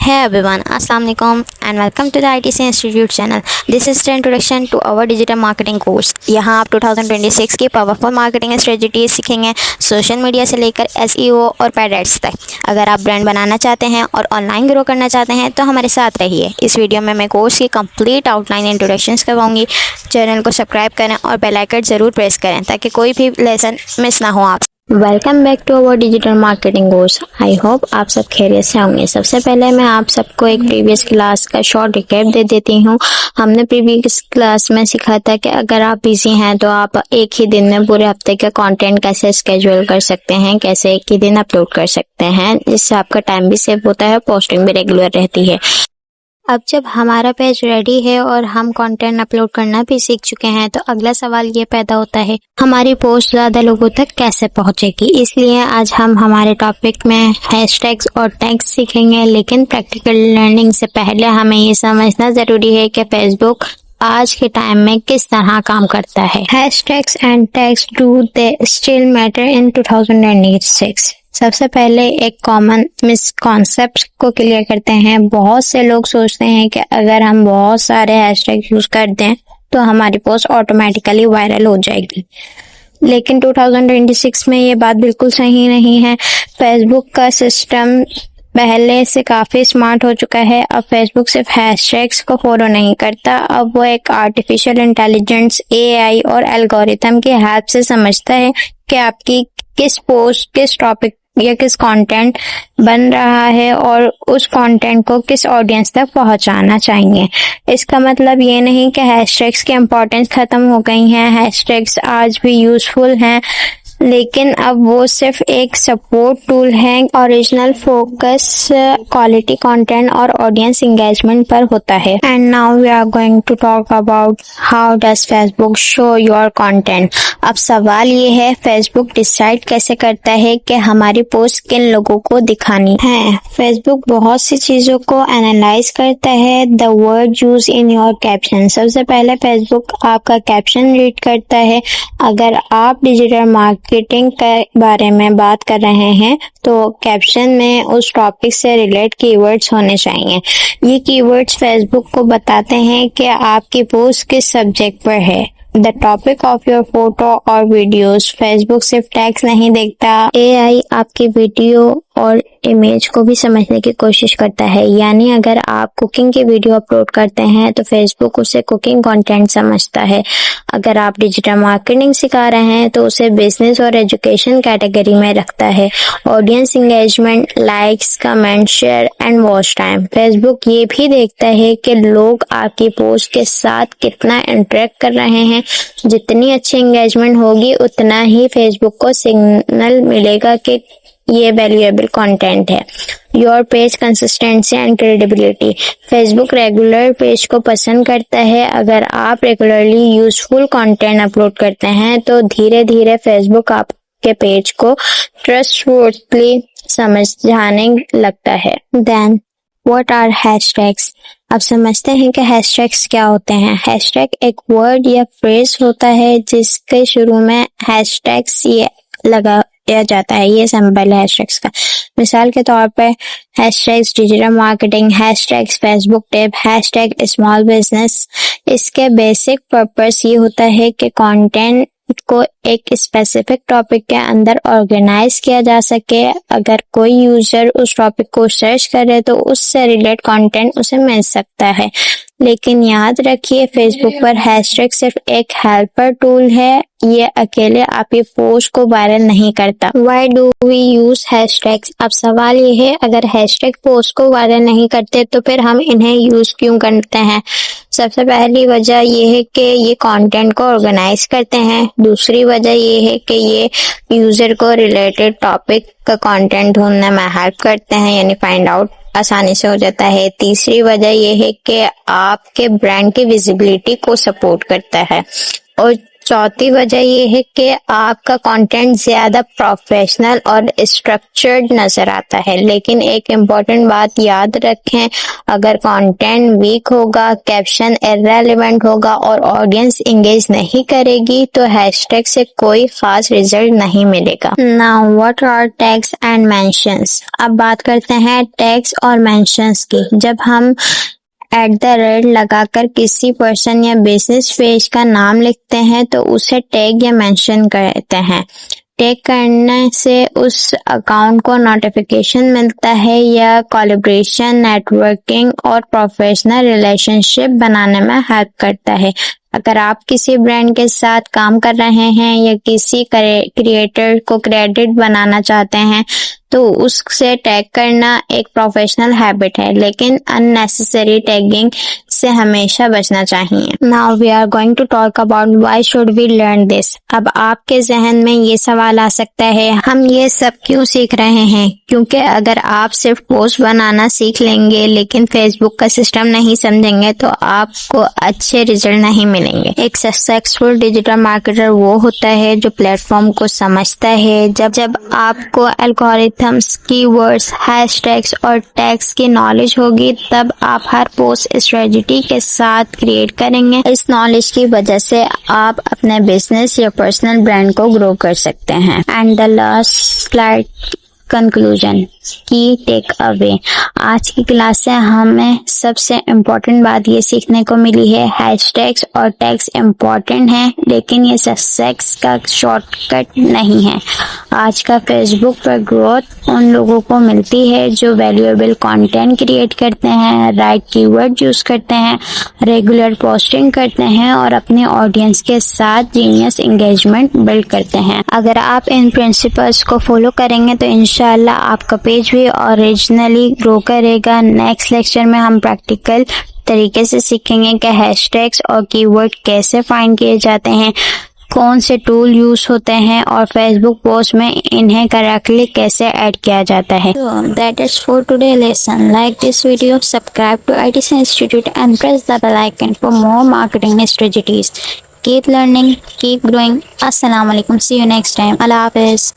Hey everyone, Assalamu alaikum and welcome to the ITC Institute channel. This is the introduction to our digital marketing course. यहाँ आप 2026 की powerful marketing strategies सीखेंगे, social media से लेकर SEO और paid ads तक। अगर आप ब्रांड बनाना चाहते हैं और ऑनलाइन ग्रो करना चाहते हैं तो हमारे साथ रहिए। इस वीडियो में मैं कोर्स की कंप्लीट आउटलाइन इंट्रोडक्शंस करवाऊंगी। चैनल को सब्सक्राइब करें और बेल आइकन ज़रूर प्रेस करें ताकि कोई भी लेसन मिस ना हो आप। Welcome back to our digital marketing course. I hope आप सब खैरियत से होंगे। सबसे पहले मैं आप सबको एक प्रीवियस क्लास का शॉर्ट रिकैप दे देती हूँ। हमने प्रीवियस क्लास में सीखा था कि अगर आप बिजी हैं तो आप एक ही दिन में पूरे हफ्ते का कंटेंट कैसे स्केड्यूल कर सकते हैं, कैसे एक ही दिन अपलोड कर सकते हैं, जिससे आपका टाइम भी सेव होता है, पोस्टिंग भी रेगुलर रहती है। अब जब हमारा पेज रेडी है और हम कंटेंट अपलोड करना भी सीख चुके हैं तो अगला सवाल ये पैदा होता है, हमारी पोस्ट ज़्यादा लोगों तक कैसे पहुंचेगी। इसलिए आज हम हमारे टॉपिक में हैशटैग्स और टैग्स सीखेंगे। लेकिन प्रैक्टिकल लर्निंग से पहले हमें ये समझना ज़रूरी है कि फेसबुक आज के टाइम में किस तरह काम करता है। Hashtags and tags do they still matter in 2026। सबसे पहले एक कॉमन मिसकॉन्सेप्ट को क्लियर करते हैं। बहुत से लोग सोचते हैं कि अगर हम बहुत सारे हैशटैग यूज कर दें तो हमारी पोस्ट ऑटोमेटिकली वायरल हो जाएगी, लेकिन 2026 में ये बात बिल्कुल सही नहीं है। फेसबुक का सिस्टम पहले से काफी स्मार्ट हो चुका है। अब फेसबुक सिर्फ हैशटैग्स को फॉलो नहीं करता, अब वो एक आर्टिफिशियल इंटेलिजेंस AI और एल्गोरिथम की हेल्प से समझता है कि आपकी किस पोस्ट, किस टॉपिक या किस कंटेंट बन रहा है और उस कंटेंट को किस ऑडियंस तक पहुंचाना चाहिए। इसका मतलब ये नहीं कि हैशटैग्स की इम्पोर्टेंस खत्म हो गई है। हैशटैग्स आज भी यूजफुल हैं, लेकिन अब वो सिर्फ एक सपोर्ट टूल है। ओरिजिनल फोकस क्वालिटी कंटेंट और ऑडियंस एंगेजमेंट पर होता है। And now we are going to talk about how does Facebook show your content. अब सवाल ये है, फेसबुक डिसाइड कैसे करता है कि हमारी पोस्ट किन लोगों को दिखानी है। फेसबुक बहुत सी चीजों को एनालाइज करता है। The word use in your caption. सबसे पहले फेसबुक आपका कैप्शन रीड करता है। अगर आप डिजिटल मार्केटिंग के बारे में बात कर रहे हैं तो कैप्शन में उस टॉपिक से रिलेट कीवर्ड्स होने चाहिए। ये कीवर्ड्स फेसबुक को बताते हैं कि आपकी पोस्ट किस सब्जेक्ट पर है। The topic of your photo और वीडियोस। फेसबुक सिर्फ टैग्स नहीं देखता, AI आपकी वीडियो और इमेज को भी समझने की कोशिश करता है। यानी अगर आप कुकिंग की वीडियो अपलोड करते हैं तो फेसबुक उसे कुकिंग कंटेंट समझता है। अगर आप डिजिटल मार्केटिंग सिखा रहे हैं तो उसे बिजनेस और एजुकेशन कैटेगरी में रखता है। Audience engagement, likes, comment, share and watch time. Facebook ये भी देखता है कि लोग आपकी पोस्ट के साथ कितना इंटरेक्ट कर रहे हैं। जितनी अच्छी एंगेजमेंट होगी उतना ही फेसबुक को सिग्नल मिलेगा कि ये वैल्यूएबल कंटेंट है। Your page consistency and credibility. Facebook regular page को पसंद करता है। अगर आप रेगुलरली यूजफुल कंटेंट अपलोड करते हैं तो धीरे धीरे फेसबुक आपके पेज को ट्रस्टवर्थी समझाने लगता है। Then what are hashtags. अब समझते हैं कि हैशटैग्स क्या होते हैं। हैशटैग एक वर्ड या फ्रेज होता है जिसके शुरू में हैशटैग्स ये लगाया जाता है। ये सिंबल है हैशटैग्स का। मिसाल के तौर पर hashtags digital marketing, hashtags Facebook tip, hashtag small business. इसके बेसिक पर्पस ये होता है कि कंटेंट को एक स्पेसिफिक टॉपिक के अंदर ऑर्गेनाइज किया जा सके। अगर कोई यूजर उस टॉपिक को सर्च करे तो उससे रिलेट कंटेंट उसे मिल सकता है। लेकिन याद रखिए, फेसबुक पर हैशटैग सिर्फ एक हेल्पर टूल है। ये अकेले आपकी पोस्ट को वायरल नहीं करता। Why do we use hashtags? अब सवाल ये है, अगर हैशटैग पोस्ट को वायरल नहीं करते तो फिर हम इन्हें यूज क्यों करते हैं। सबसे पहली वजह ये है कि ये कंटेंट को ऑर्गेनाइज करते हैं। दूसरी वजह ये है कि ये यूजर को रिलेटेड टॉपिक का कंटेंट ढूंढने में हेल्प करते हैं, यानी फाइंड आउट आसानी से हो जाता है। तीसरी वजह ये है कि आपके ब्रांड की विजिबिलिटी को सपोर्ट करता है। और चौथी वजह ये है कि आपका कंटेंट ज़्यादा प्रोफेशनल और स्ट्रक्चर्ड नज़र आता है। लेकिन एक इम्पॉर्टेंट बात याद रखें, अगर कंटेंट वीक होगा, कैप्शन इररेलेवेंट होगा और ऑडियंस इंगेज नहीं करेगी तो हैशटैग से कोई खास रिजल्ट नहीं मिलेगा। Now what are tags and mentions. अब बात करते हैं टैग्स और मेंशंस की। जब हम @ लगाकर किसी पर्सन या बिजनेस पेज का नाम लिखते हैं तो उसे टैग या मेंशन कहते हैं। टैग करने से उस अकाउंट को नोटिफिकेशन मिलता है या कोलैबोरेशन, नेटवर्किंग और प्रोफेशनल रिलेशनशिप बनाने में हेल्प करता है। अगर आप किसी ब्रांड के साथ काम कर रहे हैं या किसी क्रिएटर को क्रेडिट बनाना चाहते हैं तो उससे टैग करना एक प्रोफेशनल हैबिट है, लेकिन अननेसेसरी टैगिंग से हमेशा बचना चाहिए। Now we are going to talk about why should we learn this. अब आपके जहन में ये सवाल आ सकता है, हम ये सब क्यों सीख रहे हैं? क्योंकि अगर आप सिर्फ पोस्ट बनाना सीख लेंगे लेकिन फेसबुक का सिस्टम नहीं समझेंगे तो आपको अच्छे रिजल्ट नहीं मिलेंगे। एक सक्सेसफुल डिजिटल मार्केटर वो होता है जो प्लेटफॉर्म को समझता है। जब आपको एल्गोरिथम्स, कीवर्ड्स, हैशटैग्स और टैग्स की नॉलेज होगी तब आप हर पोस्ट स्ट्रेटजी के साथ क्रिएट करेंगे। इस नॉलेज की वजह से आप अपने बिजनेस या पर्सनल ब्रांड को ग्रो कर सकते हैं। And the last slide, conclusion, की टेक अवे। आज की क्लास से हमें सबसे इम्पोर्टेंट बात ये सीखने को मिली है, हैशटैग्स और टैग्स इम्पोर्टेंट हैं लेकिन ये सक्सेस का शॉर्टकट नहीं है। आज का फेसबुक पर ग्रोथ उन लोगों को मिलती है जो वैल्यूएबल कंटेंट क्रिएट करते हैं, राइट कीवर्ड यूज करते हैं, रेगुलर पोस्टिंग करते हैं और अपने ऑडियंस के साथ जीनियस एंगेजमेंट बिल्ड करते हैं। अगर आप इन प्रिंसिपल्स को फॉलो करेंगे तो इंशाल्लाह आपका पेज भी ओरिजिनली ग्रो करेगा। नेक्स्ट लेक्चर में हम प्रैक्टिकल तरीके से सीखेंगे कि हैशटैग्स और कीवर्ड कैसे फाइंड किए जाते हैं, कौन से टूल यूज होते हैं और फेसबुक पोस्ट में इन्हें करेक्टली कैसे ऐड किया जाता है। So that is for today lesson. Like this video, subscribe to ITC Institute and press the bell icon for more marketing strategies. Keep learning, keep growing. Assalamu alaikum. See you next time. Allah Hafiz.